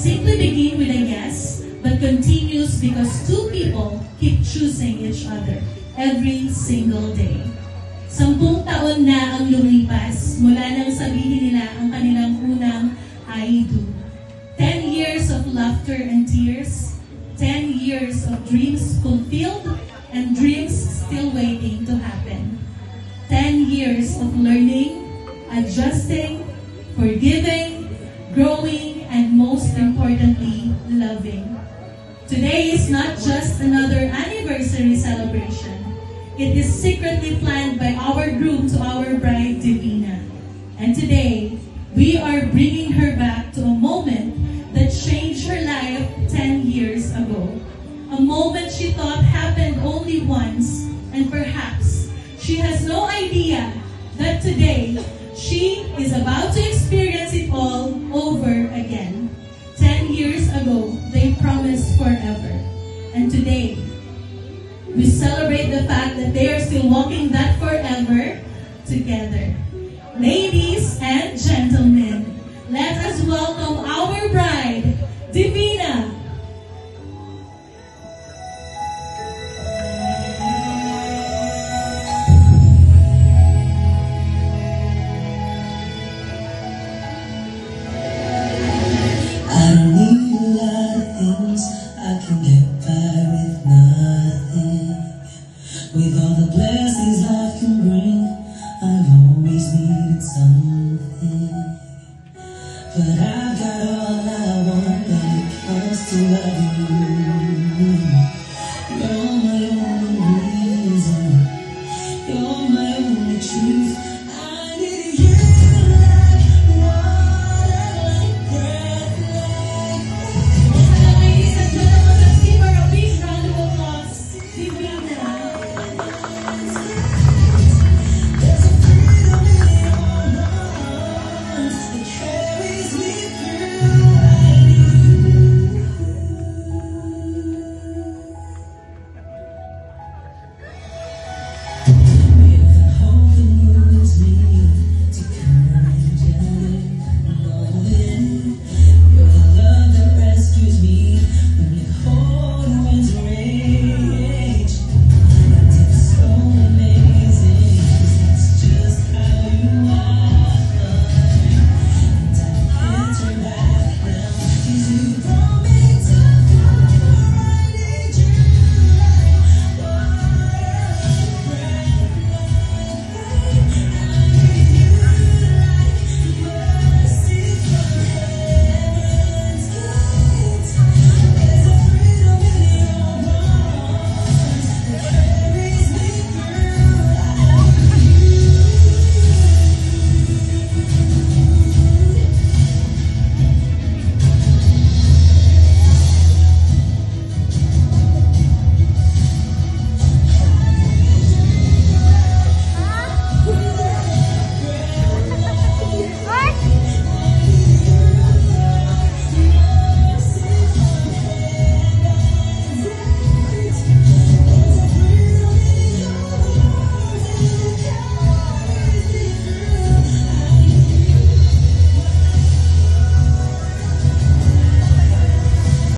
simply begin with a yes, but continues because two people keep choosing each other every single day. 10 taon na ang lumipas mula nang sabihin nila ang kanilang unang I do. 10 years of laughter and tears, 10 years of dreams fulfilled and dreams still waiting to happen. 10 years of learning, adjusting, forgiving, growing, and most importantly, loving. Today is not just another anniversary celebration. It is secretly planned by our groom to our bride, Divina. And today, we are bringing her back to a moment that changed her life 10 years ago. A moment she thought happened only once, and perhaps she has no idea that today, she is about to experience it all over again. 10 years ago, they promised forever. And today, we celebrate the fact that they are still walking that forever together. Ladies and gentlemen, let us welcome our bride, Divina. I don't need a lot of things, I can get by with nothing. With all the blessings life can bring, I've always needed something. But I've got all I want when it comes to loving you.